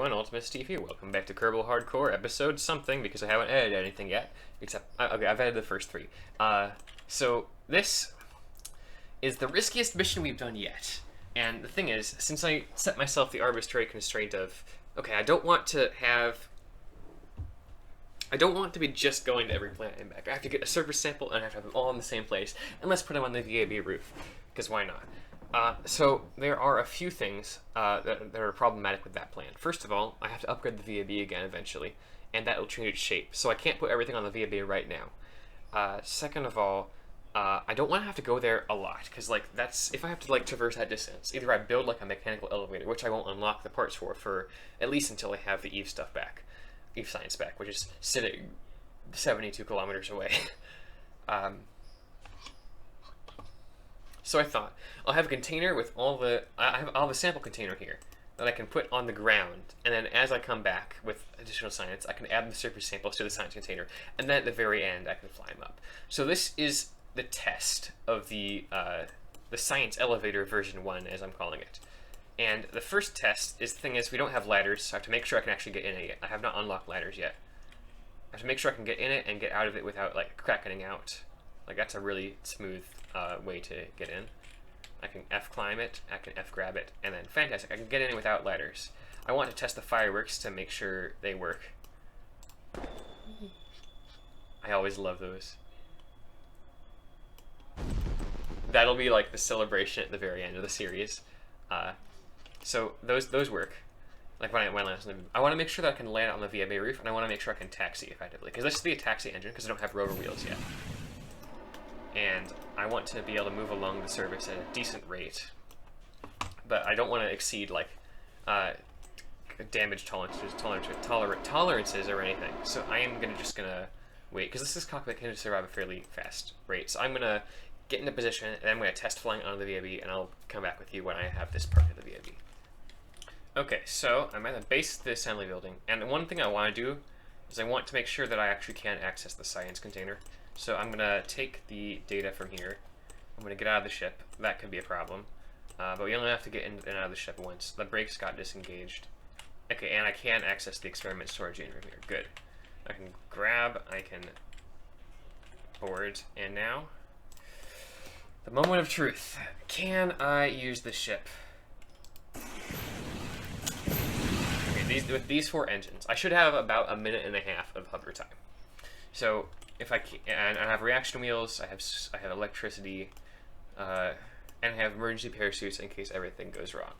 everyone, Ultimate Steve here. Welcome back to Kerbal Hardcore episode something, because I haven't edited anything yet. Except, okay, I've edited the first three. So this is the riskiest mission we've done yet. And the thing is, since I set myself the arbitrary constraint of, okay, I don't want to be just going to every planet and back. I have to get a surface sample and I have to have them all in the same place. And let's put them on the VAB roof, because why not? So there are a few things that are problematic with that plan. First of all, I have to upgrade the VAB again eventually, and that will change its shape. So I can't put everything on the VAB right now. Second of all, I don't want to have to go there a lot, because that's if I have to traverse that distance. Either I build a mechanical elevator, which I won't unlock the parts for at least until I have the Eve stuff back, Eve science back, which is sitting 72 kilometers away. So I thought, I'll have a container with I'll have a sample container here that I can put on the ground, and then as I come back with additional science, I can add the surface samples to the science container, and then at the very end, I can fly them up. So this is the test of the science elevator version 1, as I'm calling it. And the first test is, the thing is, we don't have ladders, so I have to make sure I can actually get in it yet. I have not unlocked ladders yet. I have to make sure I can get in it and get out of it without, cracking out. That's a really smooth way to get in. I can F-climb it, I can F-grab it, and then, fantastic, I can get in without ladders. I want to test the fireworks to make sure they work. I always love those. That'll be, the celebration at the very end of the series. So, those work. When I land on them. I want to make sure that I can land on the VAB roof, and I want to make sure I can taxi effectively, because this is the taxi engine, because I don't have rover wheels yet. And I want to be able to move along the surface at a decent rate, but I don't want to exceed damage tolerances or anything. So I am just gonna wait, because this cockpit can survive a fairly fast rate. So I'm gonna get into position, and I'm gonna test flying onto the VAB, and I'll come back with you when I have this part of the VAB. Okay, so I'm at the base of the assembly building, and one thing I want to do is I want to make sure that I actually can access the science container. So I'm going to take the data from here. I'm going to get out of the ship. That could be a problem. But we only have to get in and out of the ship once. The brakes got disengaged. Okay, and I can access the experiment storage unit from here. Good. I can grab, I can board, and now, the moment of truth. Can I use the ship? Okay, with these 4 engines, I should have about a minute and a half of hover time. So, if I can, and I have reaction wheels, I have electricity, and I have emergency parachutes in case everything goes wrong.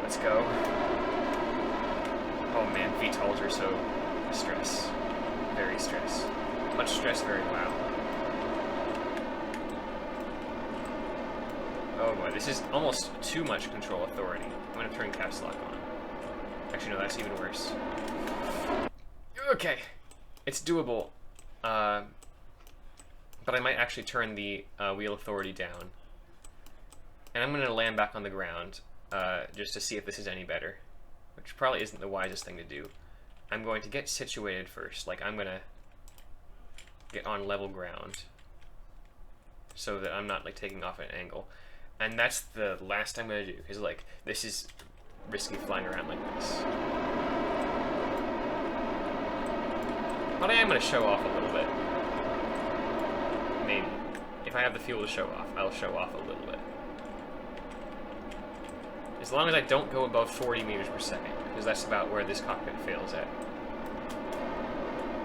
Let's go. Oh man, VTOLs are so stress. Very stress. Much stress, very loud. Oh boy, this is almost too much control authority. I'm gonna turn caps lock on. Actually, no, that's even worse. Okay. It's doable, but I might actually turn the wheel authority down. And I'm going to land back on the ground just to see if this is any better, which probably isn't the wisest thing to do. I'm going to get situated first. I'm going to get on level ground so that I'm not taking off at an angle. And that's the last I'm going to do, because this is risky flying around like this. But I am going to show off a little bit. Maybe. If I have the fuel to show off, I'll show off a little bit. As long as I don't go above 40 meters per second, because that's about where this cockpit fails at.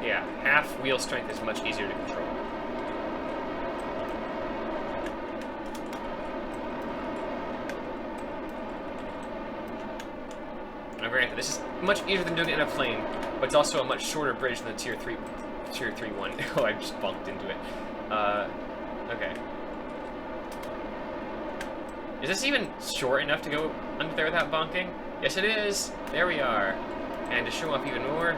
Yeah, half wheel strength is much easier to control. Now granted, this is much easier than doing it in a plane, but it's also a much shorter bridge than the Tier 3 one. Oh, I just bumped into it. Okay. Is this even short enough to go under there without bonking? Yes, it is! There we are. And to show off even more,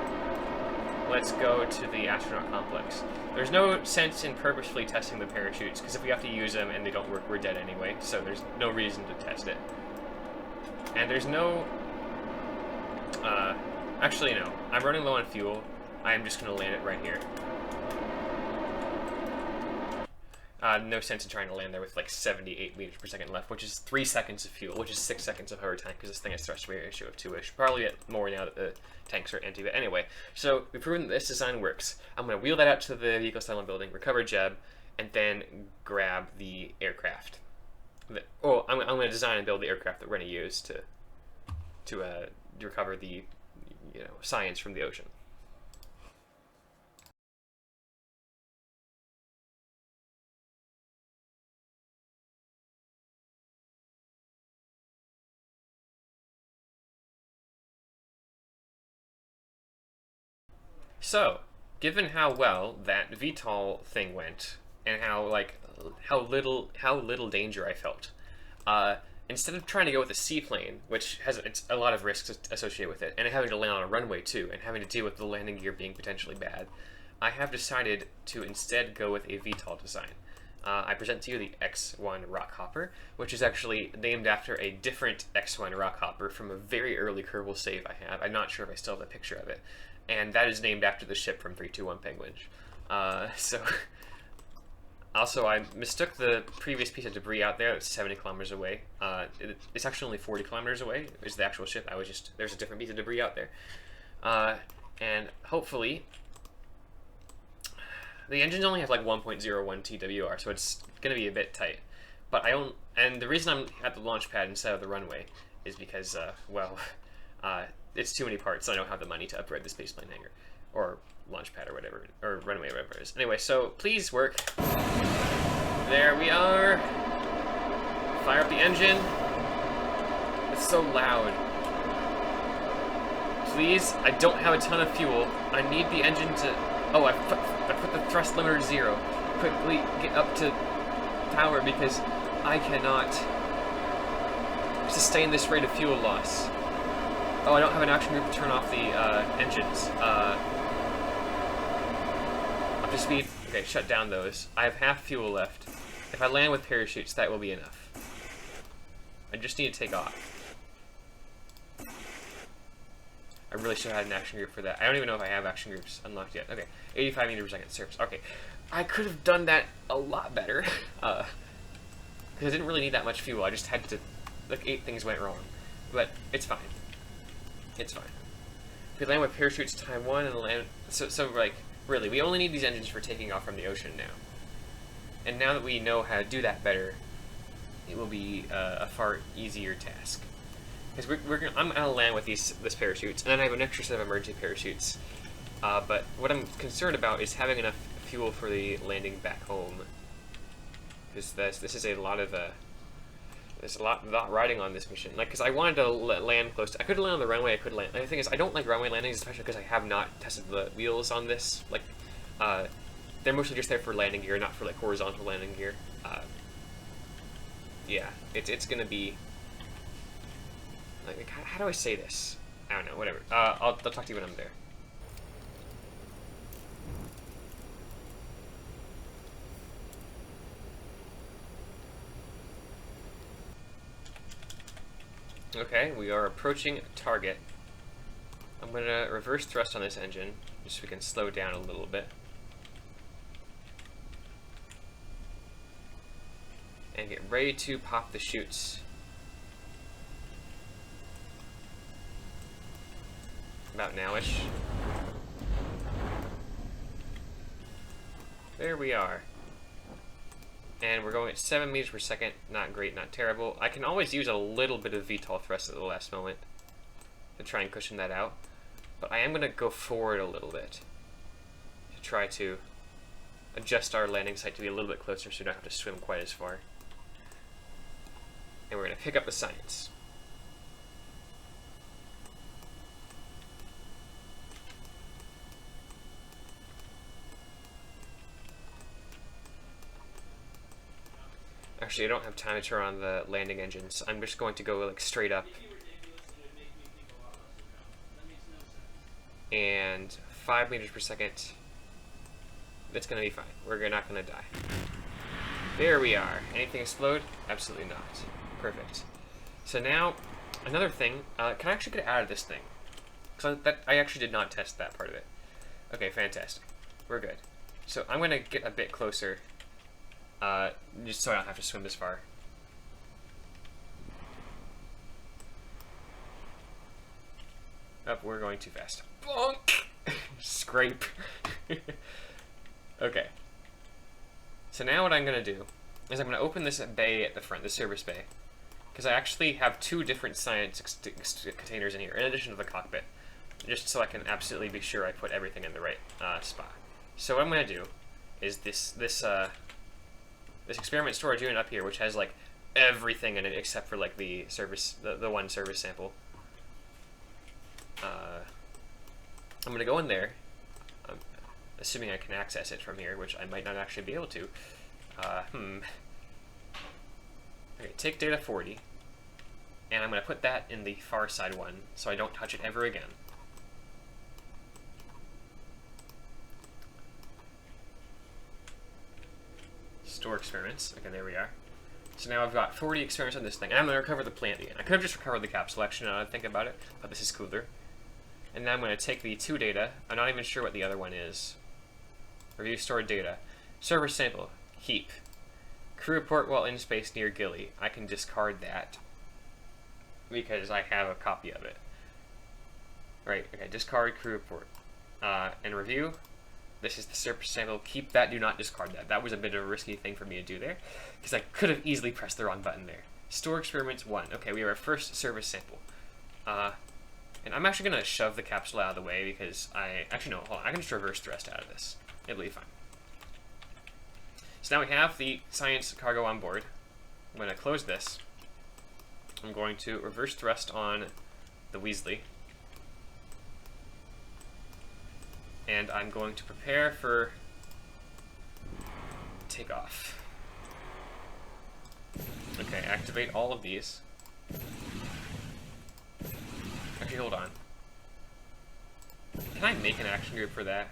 let's go to the astronaut complex. There's no sense in purposefully testing the parachutes, because if we have to use them and they don't work, we're dead anyway, so there's no reason to test it. And there's no... actually, no. I'm running low on fuel. I'm just going to land it right here. No sense in trying to land there with like 78 meters per second left, which is 3 seconds of fuel, which is 6 seconds of hover time, because this thing has thrust ratio of 2-ish. Probably get more now that the tanks are empty. But anyway, so we've proven that this design works. I'm going to wheel that out to the vehicle settlement building, recover Jeb, and then grab the aircraft. I'm going to design and build the aircraft that we're going to use to recover the science from the ocean. So, given how well that VTOL thing went, and how little danger I felt, instead of trying to go with a seaplane, which has a lot of risks associated with it, and having to land on a runway too, and having to deal with the landing gear being potentially bad, I have decided to instead go with a VTOL design. I present to you the X1 Rockhopper, which is actually named after a different X1 Rockhopper from a very early Kerbal save I have. I'm not sure if I still have a picture of it. And that is named after the ship from 321 Penguin. Also, I mistook the previous piece of debris out there that's 70 kilometers away. It's actually only 40 kilometers away, is the actual ship. There's a different piece of debris out there. And hopefully, the engines only have like 1.01 TWR, so it's going to be a bit tight. And the reason I'm at the launch pad instead of the runway is because, it's too many parts, so I don't have the money to upgrade the spaceplane hangar, or launch pad, or whatever, or runway, whatever it is. Anyway, so please work. There we are. Fire up the engine. It's so loud. Please, I don't have a ton of fuel. I need the engine to... Oh, I put the thrust limiter to 0. Quickly get up to power because I cannot sustain this rate of fuel loss. Oh, I don't have an action group to turn off the engines. Up to speed. Okay, shut down those. I have half fuel left. If I land with parachutes, that will be enough. I just need to take off. I really should have had an action group for that. I don't even know if I have action groups unlocked yet. Okay, 85 meters per second surface. Okay, I could have done that a lot better. Because I didn't really need that much fuel. I just had to... Like, 8 things went wrong. But it's fine. It's fine. If we land with parachutes time 1 and land... So like, really, we only need these engines for taking off from the ocean now. And now that we know how to do that better, it will be a far easier task. Because I'm gonna land with this parachutes, and then I have an extra set of emergency parachutes. But what I'm concerned about is having enough fuel for the landing back home. Because this is a lot of there's a lot riding on this mission. Like, because I wanted to land close to... I could land on the runway, I could land... The thing is, I don't like runway landings, especially because I have not tested the wheels on this. Like, they're mostly just there for landing gear, not for, like, horizontal landing gear. Yeah, it's gonna be... Like, how do I say this? I don't know, whatever. I'll talk to you when I'm there. Okay, we are approaching target. I'm gonna reverse thrust on this engine, just so we can slow down a little bit. And get ready to pop the chutes. About nowish. There we are. And we're going at 7 meters per second. Not great, not terrible. I can always use a little bit of VTOL thrust at the last moment to try and cushion that out. But I am going to go forward a little bit to try to adjust our landing site to be a little bit closer so we don't have to swim quite as far. And we're going to pick up the science. Actually, I don't have time to turn on the landing engines. I'm just going to go like straight up. And 5 meters per second. That's going to be fine. We're not going to die. There we are. Anything explode? Absolutely not. Perfect. So now, another thing. Can I actually get out of this thing? Because I actually did not test that part of it. Okay, fantastic. We're good. So I'm going to get a bit closer just so I don't have to swim this far. Oh, we're going too fast. Bonk! Scrape. Okay. So now what I'm going to do is I'm going to open this bay at the front, the service bay. Because I actually have 2 different science containers in here, in addition to the cockpit. Just so I can absolutely be sure I put everything in the right spot. So what I'm going to do is this experiment storage unit up here, which has like everything in it except for like the one service sample. I'm going to go in there, assuming I can access it from here, which I might not actually be able to. Okay, take data 40, and I'm going to put that in the far side one, so I don't touch it ever again. Store experiments. Okay, there we are. So now I've got 40 experiments on this thing, and I'm going to recover the plant again. I could have just recovered the capsule, actually, now that I think about it, but this is cooler. And now I'm going to take the 2 data. I'm not even sure what the other one is. Review stored data. Server sample. Keep. Crew report while in space near Gilly. I can discard that because I have a copy of it. Right, okay, discard crew report. And review. This is the server sample. Keep that, do not discard that. That was a bit of a risky thing for me to do there because I could have easily pressed the wrong button there. Store experiments 1. Okay, we have our first service sample. And I'm actually going to shove the capsule out of the way because actually, no, hold on. I can just reverse thrust out of this. It'll be fine. So now we have the science cargo on board. I'm going to close this. I'm going to reverse thrust on the Weasley. And I'm going to prepare for takeoff. Okay, activate all of these. Actually, hold on. Can I make an action group for that?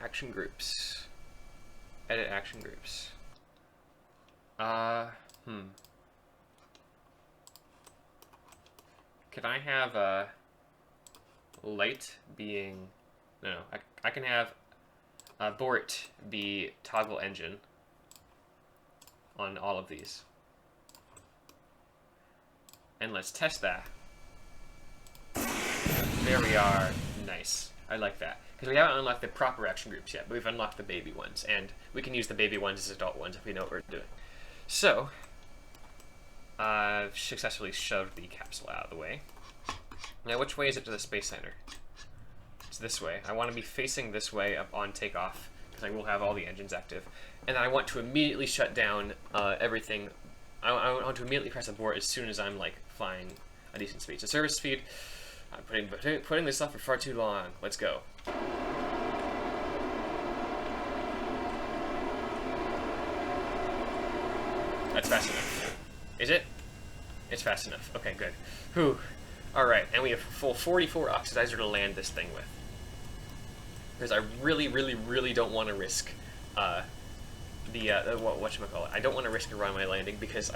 Action groups. Edit action groups. Can I have light being... No, I can have abort be toggle engine on all of these. And let's test that. There we are. Nice. I like that. Because we haven't unlocked the proper action groups yet, but we've unlocked the baby ones. And we can use the baby ones as adult ones if we know what we're doing. So, I've successfully shoved the capsule out of the way. Now, which way is it to the Space Center? It's this way. I want to be facing this way up on takeoff, because I will have all the engines active. And then I want to immediately shut down everything. I want to immediately press abort as soon as I'm, like, flying a decent speed. So service speed, I'm putting this off for far too long. Let's go. That's fast enough. Is it? It's fast enough. Okay, good. Whew. Alright, and we have full 44 oxidizer to land this thing with. Because I really, really, really don't want to risk whatchamacallit. I don't want to risk a runway landing because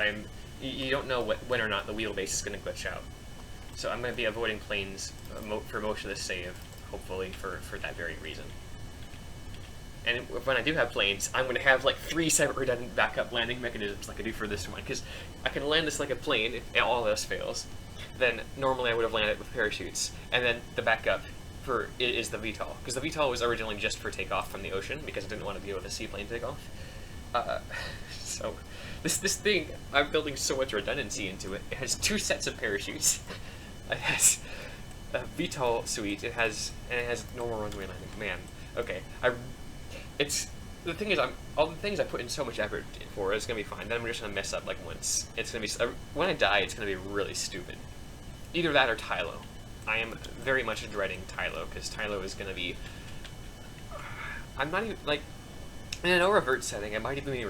you don't know when or not the wheelbase is going to glitch out. So I'm going to be avoiding planes for most of this save, hopefully, for that very reason. And when I do have planes, I'm going to have like 3 separate redundant backup landing mechanisms like I do for this one, because I can land this like a plane if all of this fails. Then normally I would have landed with parachutes, and then the backup is the VTOL, because the VTOL was originally just for takeoff from the ocean, because I didn't want to be able to seaplane takeoff. So this thing, I'm building so much redundancy into it. It has 2 sets of parachutes. It has a VTOL suite. It has normal runway landing. Man, okay. The thing is, all the things I put in so much effort for is gonna be fine. Then I'm just gonna mess up like once. It's gonna be when I die, it's gonna be really stupid. Either that or Tylo. I am very much dreading Tylo because Tylo is gonna be. I'm not even like in a no revert setting. I might even be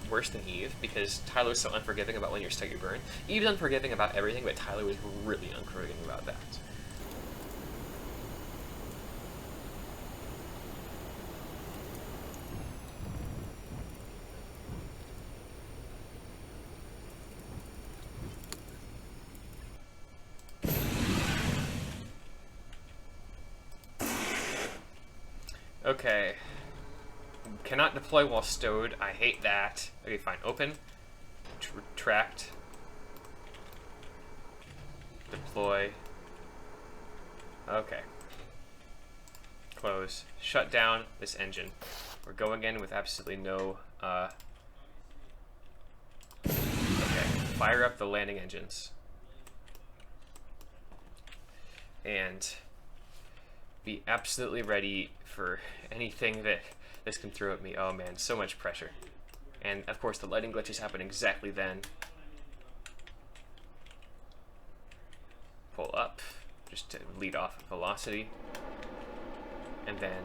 worse than Eve because Tylo is so unforgiving about when you start your burn. Eve's unforgiving about everything, but Tylo is really unforgiving about that. Okay. Cannot deploy while stowed. I hate that. Okay, fine. Open. Retract. Deploy. Okay. Close. Shut down this engine. We're going in with absolutely no, okay. Fire up the landing engines. And be absolutely ready for anything that this can throw at me. Oh man, so much pressure. And of course the lighting glitches happen exactly then. Pull up, just to lead off velocity. And then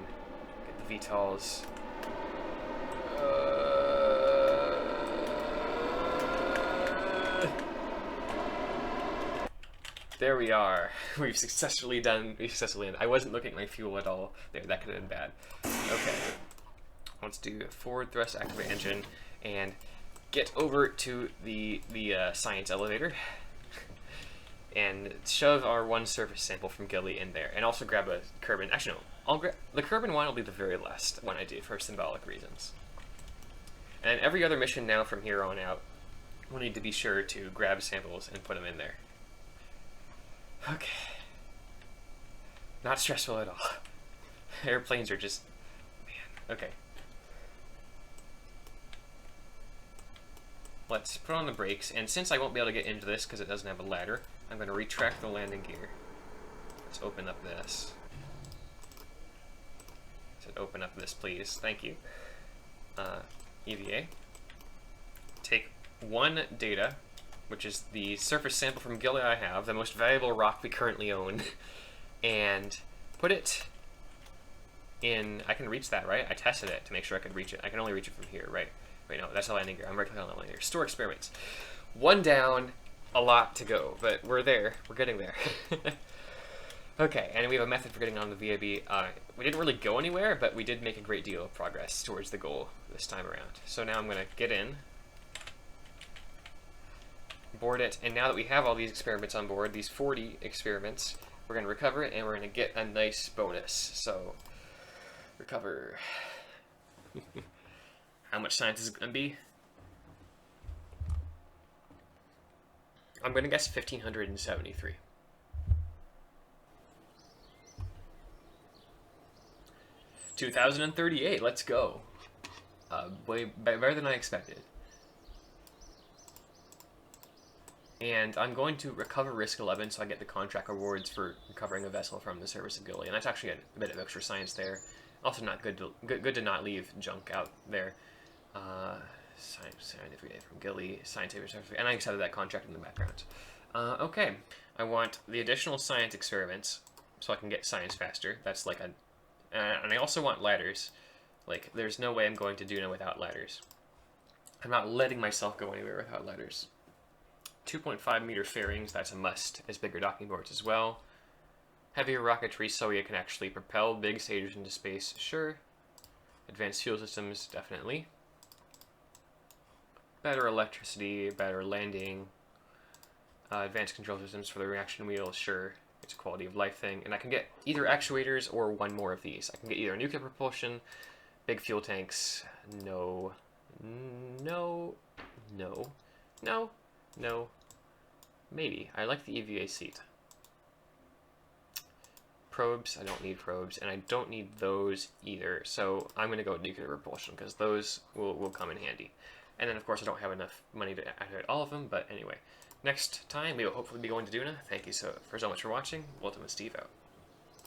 get the VTOLs. There we are. We've successfully ended. I wasn't looking at my fuel at all. There, that could have been bad. Okay. Let's do forward thrust activate engine and get over to the science elevator and shove our one surface sample from Gilly in there, and also grab a Kerbal. Actually, no. I'll grab the Kerbal one. Will be the very last one I do for symbolic reasons. And every other mission now from here on out, we'll need to be sure to grab samples and put them in there. Okay. Not stressful at all. Airplanes are just, man. Okay. Let's put on the brakes, and since I won't be able to get into this because it doesn't have a ladder, I'm going to retract the landing gear. Let's open up this. I said open up this, please. Thank you. EVA. Take one data, which is the surface sample from Gilly I have, the most valuable rock we currently own, and put it in. I can reach that, right? I tested it to make sure I could reach it. I can only reach it from here, right? Wait, no, that's a landing gear. I'm right clicking on the landing gear. Store experiments. One down, a lot to go, but we're there. We're getting there. Okay, and we have a method for getting on the VAB. We didn't really go anywhere, but we did make a great deal of progress towards the goal this time around. So now I'm going to get in, board it, and now that we have all these experiments on board, these 40 experiments, we're going to recover it, and we're going to get a nice bonus. So, recover. How much science is it going to be? I'm going to guess 1,573. $2,038, let's go. Way better than I expected. And I'm going to recover Risk 11, so I get the contract rewards for recovering a vessel from the service of Gilly, and that's actually a bit of extra science there. Also, not good to not leave junk out there. Science from Gilly, scientific service, and I accepted that contract in the background. Okay, I want the additional science experiments, so I can get science faster. That's like a, and I also want ladders. Like, there's no way I'm going to Duna without ladders. I'm not letting myself go anywhere without ladders. 2.5 meter fairings, that's a must, as bigger docking boards as well. Heavier rocketry so you can actually propel big stages into space, sure. Advanced fuel systems, definitely. Better electricity, better landing. Advanced control systems for the reaction wheel, sure. It's a quality of life thing. And I can get either actuators or one more of these. I can get either nuclear propulsion, big fuel tanks, no, maybe. I like the EVA seat. Probes, I don't need probes, and I don't need those either, so I'm going to go with nuclear propulsion, because those will come in handy. And then, of course, I don't have enough money to activate all of them, but anyway. Next time, we will hopefully be going to Duna. Thank you so much for watching. Ultimate Steve out.